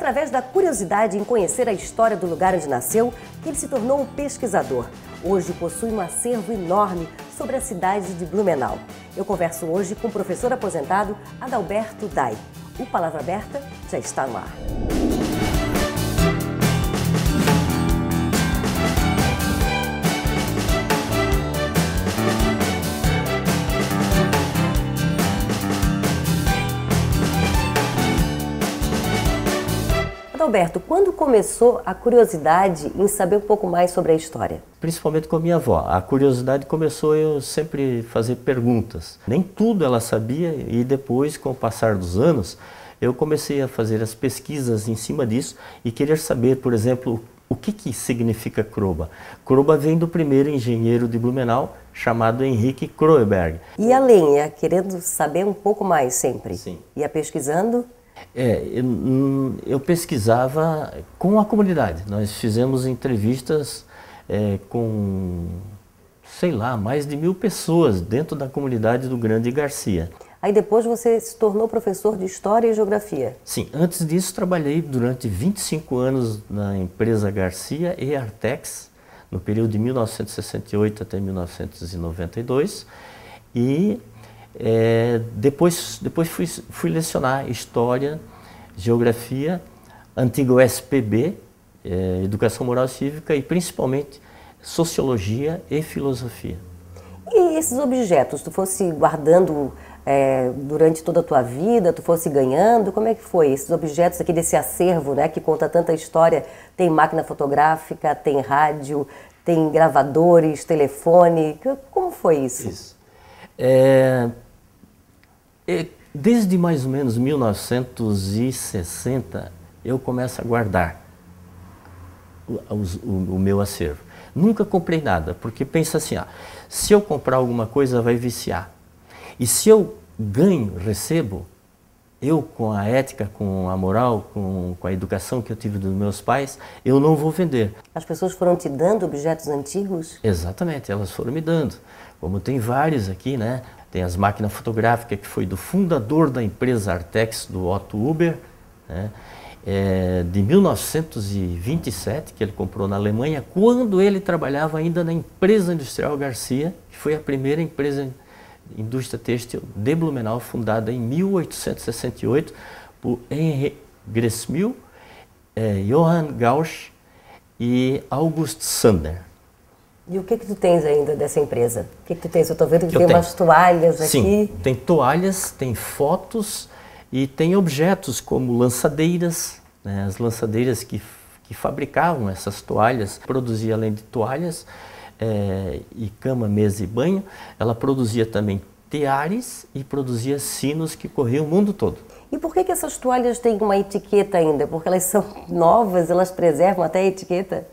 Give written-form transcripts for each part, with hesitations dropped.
através da curiosidade em conhecer a história do lugar onde nasceu que ele se tornou um pesquisador. Hoje possui um acervo enorme sobre a cidade de Blumenau. Eu converso hoje com o professor aposentado Adalberto Dai. O Palavra Aberta já está no ar. Adalberto, quando começou a curiosidade em saber um pouco mais sobre a história? Principalmente com a minha avó. A curiosidade começou eu sempre fazer perguntas. Nem tudo ela sabia e depois, com o passar dos anos, eu comecei a fazer as pesquisas em cima disso e querer saber, por exemplo, o que significa Kroba. Kroba vem do primeiro engenheiro de Blumenau, chamado Henrique Kroeberg. E além, querendo saber um pouco mais sempre? Sim. Ia pesquisando? Eu pesquisava com a comunidade. Nós fizemos entrevistas com, sei lá, mais de 1000 pessoas dentro da comunidade do Grande Garcia. Aí depois você se tornou professor de História e Geografia? Sim, antes disso trabalhei durante 25 anos na empresa Garcia e Artex, no período de 1968 até 1992, e depois fui lecionar História, Geografia, antigo SPB, Educação Moral e Cívica, e principalmente Sociologia e Filosofia. E esses objetos, tu fosse guardando durante toda a tua vida, tu fosse ganhando, como é que foi? Esses objetos aqui desse acervo, né, que conta tanta história, tem máquina fotográfica, tem rádio, tem gravadores, telefone, como foi isso? Isso. Desde mais ou menos 1960, eu começo a guardar o meu acervo. Nunca comprei nada, porque pensa assim, se eu comprar alguma coisa vai viciar. E se eu ganho, recebo, eu com a ética, com a moral, com a educação que eu tive dos meus pais, eu não vou vender. As pessoas foram te dando objetos antigos? Exatamente, elas foram me dando. Como tem vários aqui, né? Tem as máquinas fotográficas que foi do fundador da empresa Artex, do Otto Huber, né? De 1927, que ele comprou na Alemanha, quando ele trabalhava ainda na empresa industrial Garcia, que foi a primeira empresa indústria têxtil de Blumenau, fundada em 1868 por Henry Gressmühl, Johann Gausch e August Sander. E o que tu tens ainda dessa empresa? O que tu tens? Eu estou vendo que tem umas toalhas aqui. Sim, tem toalhas, tem fotos e tem objetos como lançadeiras, né? As lançadeiras que fabricavam essas toalhas, produzia além de toalhas e cama, mesa e banho, ela produzia também teares e produzia sinos que corriam o mundo todo. E por que essas toalhas têm uma etiqueta ainda? Porque elas são novas, elas preservam até a etiqueta?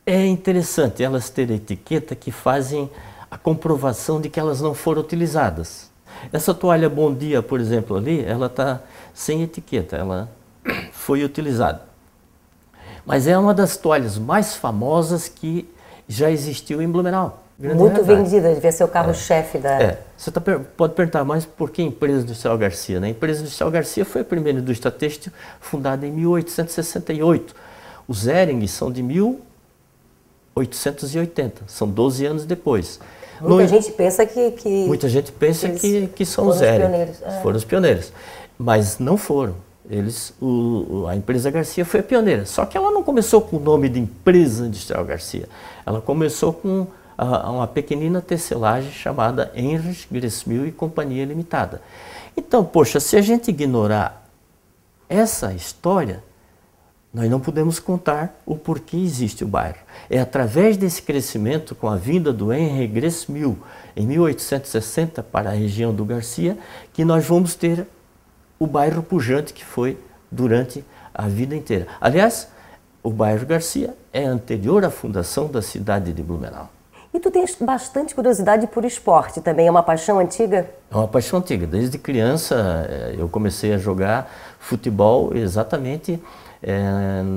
É interessante elas terem etiqueta que fazem a comprovação de que elas não foram utilizadas. Essa toalha Bom Dia, por exemplo, ali, ela está sem etiqueta, ela foi utilizada. Mas é uma das toalhas mais famosas que já existiu em Blumenau. Muito vendida, devia ser o carro-chefe da... Você pode perguntar, mas por que a empresa industrial Garcia? Né? A empresa industrial Garcia foi a primeira indústria têxtil fundada em 1868. Os Hering são de 1880, são 12 anos depois. Muita gente pensa que muita gente pensa que são os Hering, foram os pioneiros, mas não foram. A empresa Garcia foi a pioneira, só que ela não começou com o nome de empresa industrial Garcia, ela começou com uma pequenina tecelagem chamada Heinrich Gressmühl e Companhia Limitada. Então, poxa, se a gente ignorar essa história, nós não podemos contar o porquê existe o bairro. É através desse crescimento, com a vinda do Henry Gressmühl em 1860 para a região do Garcia, que nós vamos ter o bairro pujante que foi durante a vida inteira. Aliás, o bairro Garcia é anterior à fundação da cidade de Blumenau. E tu tens bastante curiosidade por esporte também, é uma paixão antiga? É uma paixão antiga. Desde criança eu comecei a jogar futebol exatamente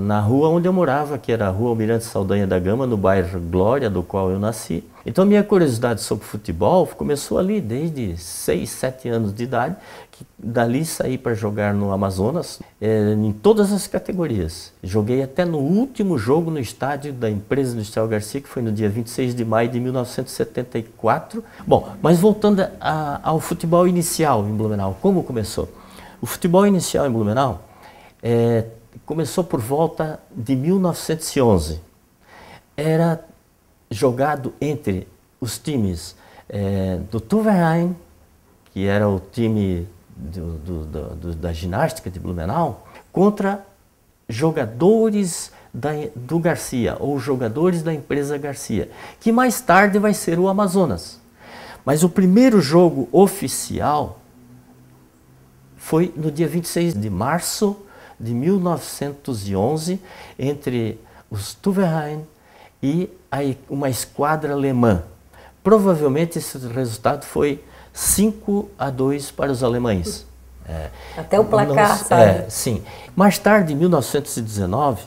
na rua onde eu morava, que era a Rua Almirante Saldanha da Gama, no bairro Glória, do qual eu nasci. Então minha curiosidade sobre futebol começou ali desde 6, 7 anos de idade, que dali saí para jogar no Amazonas, em todas as categorias. Joguei até no último jogo no estádio da Empresa Industrial Garcia, que foi no dia 26 de maio de 1974. Bom, mas voltando ao futebol inicial em Blumenau, como começou? O futebol inicial em Blumenau começou por volta de 1911. Era jogado entre os times do Tüverheim, que era o time da ginástica de Blumenau, contra jogadores do Garcia, ou jogadores da Empresa Garcia, que mais tarde vai ser o Amazonas. Mas o primeiro jogo oficial foi no dia 26 de março de 1911, entre os Tüverheim e uma esquadra alemã. Provavelmente esse resultado foi 5-2 para os alemães. Até o placar, sabe? Sim. Mais tarde, em 1919,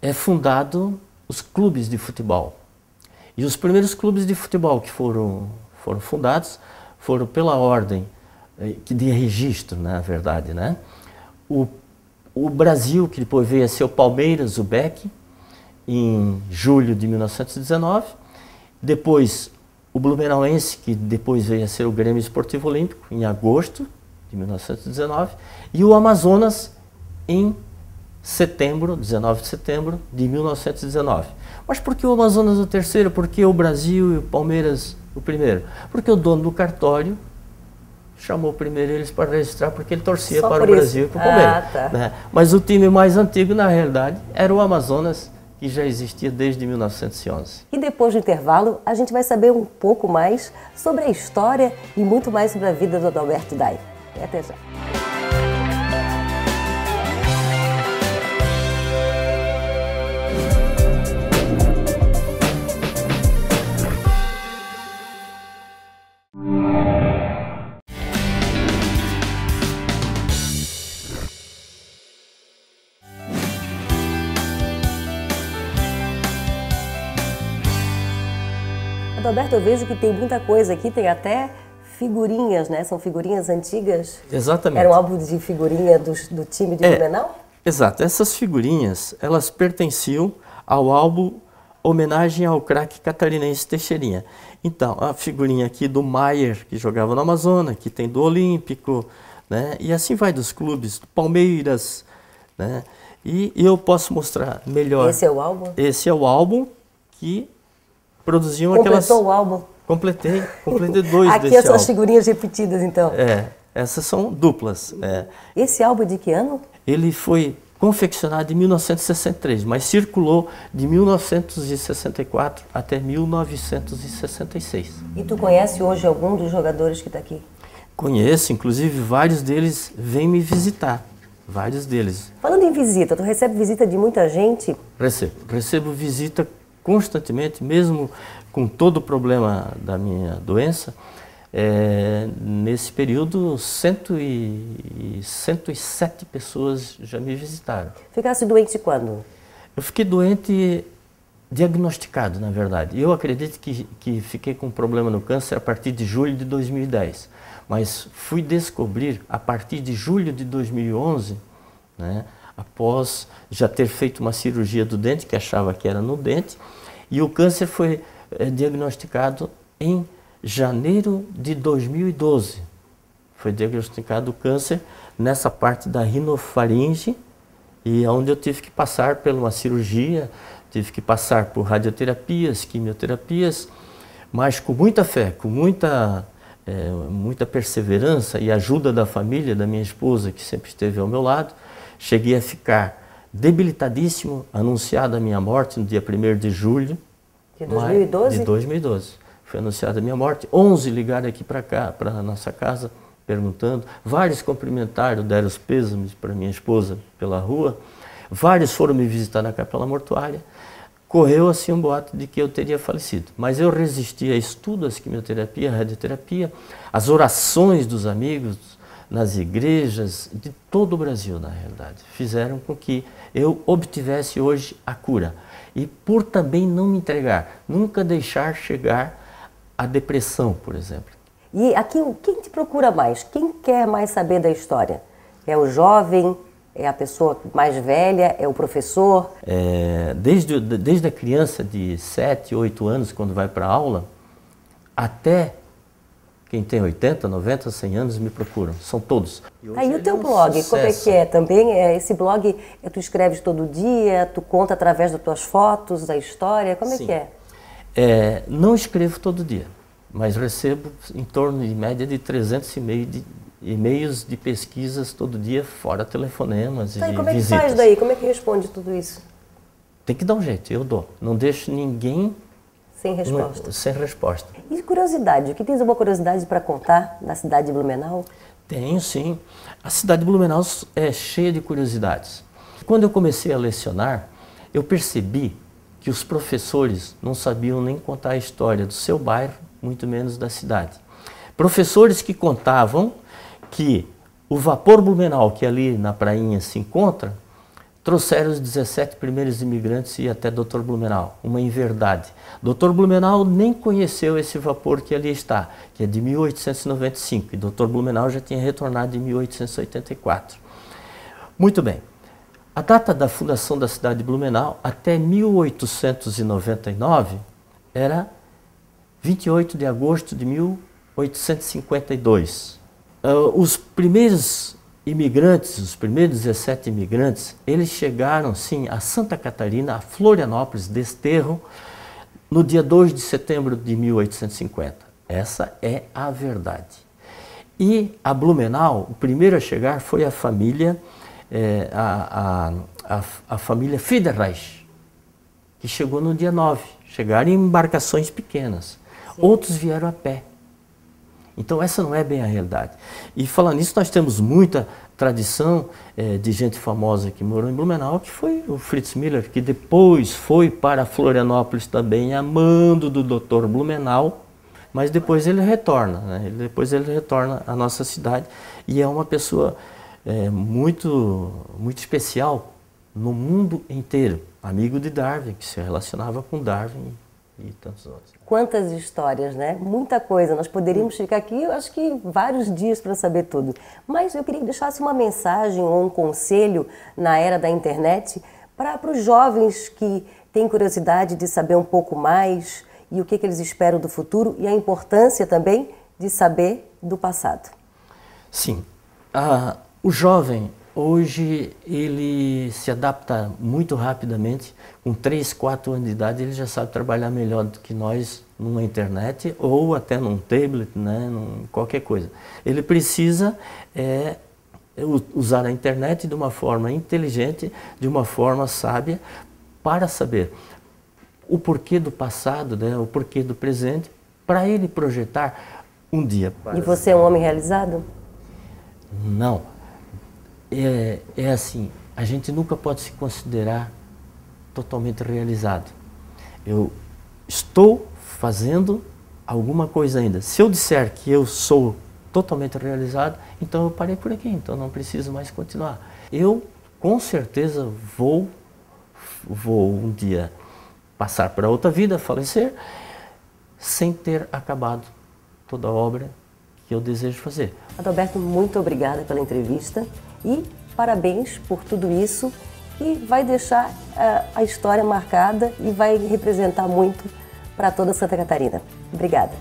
é fundado os clubes de futebol. E os primeiros clubes de futebol que foram fundados foram pela ordem de registro, na verdade, né? O Brasil, que depois veio a ser o Palmeiras, o Beck, em julho de 1919. Depois o Blumenauense, que depois veio a ser o Grêmio Esportivo Olímpico, em agosto de 1919. E o Amazonas em setembro, 19 de setembro de 1919. Mas por que o Amazonas o terceiro? Por que o Brasil e o Palmeiras o primeiro? Porque o dono do cartório chamou primeiro eles para registrar, porque ele torcia para o Brasil e para o Palmeiras. Tá. Né? Mas o time mais antigo, na realidade, era o Amazonas, que já existia desde 1911. E depois do intervalo, a gente vai saber um pouco mais sobre a história e muito mais sobre a vida do Adalberto Dai. Até já. Adalberto, eu vejo que tem muita coisa aqui, tem até figurinhas, né? São figurinhas antigas? Exatamente. Era um álbum de figurinha do time de Blumenau? Exato. Essas figurinhas, elas pertenciam ao álbum Homenagem ao Craque Catarinense Teixeirinha. Então, a figurinha aqui do Maier, que jogava no Amazonas, que tem do Olímpico, né? E assim vai dos clubes, do Palmeiras, né? E eu posso mostrar melhor. Esse é o álbum? Esse é o álbum que produziam Completou o álbum? Completei 2 aqui desse álbum. Aqui essas figurinhas repetidas, então? Essas são duplas. Esse álbum é de que ano? Ele foi confeccionado em 1963, mas circulou de 1964 até 1966. E tu conhece hoje algum dos jogadores que está aqui? Conheço, inclusive vários deles vêm me visitar. Vários deles. Falando em visita, tu recebe visita de muita gente? Recebo visita constantemente, mesmo com todo o problema da minha doença. Nesse período, 107 pessoas já me visitaram. Ficasse doente quando? Eu fiquei doente, diagnosticado, na verdade. Eu acredito que fiquei com problema no câncer a partir de julho de 2010. Mas fui descobrir a partir de julho de 2011, né, após já ter feito uma cirurgia do dente, que achava que era no dente, e o câncer foi diagnosticado em janeiro de 2012. Foi diagnosticado o câncer nessa parte da rinofaringe, e onde eu tive que passar por uma cirurgia, tive que passar por radioterapias, quimioterapias, mas com muita fé, com muita perseverança e ajuda da família, da minha esposa, que sempre esteve ao meu lado, cheguei a ficar debilitadíssimo, anunciada a minha morte no dia 1º de julho. De 2012? De 2012. Foi anunciada a minha morte. 11 ligaram aqui para cá, para a nossa casa, perguntando. Vários cumprimentaram, deram os pêsames para minha esposa pela rua. Vários foram me visitar na capela mortuária. Correu assim um boato de que eu teria falecido. Mas eu resisti a estudos, quimioterapia, radioterapia, as orações dos amigos, nas igrejas de todo o Brasil, na realidade. Fizeram com que eu obtivesse hoje a cura. E por também não me entregar, nunca deixar chegar a depressão, por exemplo. E aqui, quem te procura mais? Quem quer mais saber da história? É o jovem? É a pessoa mais velha? É o professor? Desde a criança de 7, 8 anos, quando vai para a aula, até quem tem 80, 90, 100 anos me procuram. São todos. Aí o teu blog, sucesso. Como é que é também? Esse blog, tu escreves todo dia? Tu conta através das tuas fotos, da história? Como Sim. É que é? Não escrevo todo dia, mas recebo em torno, em média, de 300 e-mails de pesquisas todo dia, fora telefonemas e visitas. Como é que faz daí? Como é que responde tudo isso? Tem que dar um jeito, eu dou. Não deixo ninguém sem resposta. Sem resposta. E curiosidade, o que tens alguma curiosidade para contar da cidade de Blumenau? Tenho, sim. A cidade de Blumenau é cheia de curiosidades. Quando eu comecei a lecionar, eu percebi que os professores não sabiam nem contar a história do seu bairro, muito menos da cidade. Professores que contavam que o vapor Blumenau, que ali na prainha se encontra, trouxeram os 17 primeiros imigrantes e até Dr. Blumenau, uma inverdade. Dr. Blumenau nem conheceu esse vapor que ali está, que é de 1895, e Dr. Blumenau já tinha retornado em 1884. Muito bem, a data da fundação da cidade de Blumenau até 1899 era 28 de agosto de 1852. Os primeiros imigrantes, os primeiros 17 imigrantes, eles chegaram, sim, a Santa Catarina, a Florianópolis, Desterro, no dia 2 de setembro de 1850. Essa é a verdade. E a Blumenau, o primeiro a chegar foi a família, a família Fiederreich, que chegou no dia 9. Chegaram em embarcações pequenas. Sim. Outros vieram a pé. Então essa não é bem a realidade. E falando nisso, nós temos muita tradição de gente famosa que morou em Blumenau, que foi o Fritz Miller, que depois foi para Florianópolis também, amando do Dr. Blumenau, mas depois ele retorna, né? Depois ele retorna à nossa cidade e é uma pessoa muito especial no mundo inteiro. Amigo de Darwin, que se relacionava com Darwin e tantos outros. Quantas histórias, né? Muita coisa. Nós poderíamos ficar aqui, eu acho que vários dias para saber tudo. Mas eu queria que deixasse uma mensagem ou um conselho na era da internet para os jovens que têm curiosidade de saber um pouco mais e o que eles esperam do futuro e a importância também de saber do passado. Sim. O jovem, hoje, ele se adapta muito rapidamente. Com 3, 4 anos de idade, ele já sabe trabalhar melhor do que nós numa internet ou até num tablet, né, qualquer coisa. Ele precisa usar a internet de uma forma inteligente, de uma forma sábia, para saber o porquê do passado, né, o porquê do presente, para ele projetar um dia. E você é um homem realizado? Não. É assim, a gente nunca pode se considerar totalmente realizado. Eu estou fazendo alguma coisa ainda. Se eu disser que eu sou totalmente realizado, então eu parei por aqui, então não preciso mais continuar. Eu, com certeza, vou um dia passar para outra vida, falecer, sem ter acabado toda a obra que eu desejo fazer. Adalberto, muito obrigada pela entrevista e parabéns por tudo isso que vai deixar a história marcada e vai representar muito para toda Santa Catarina. Obrigada.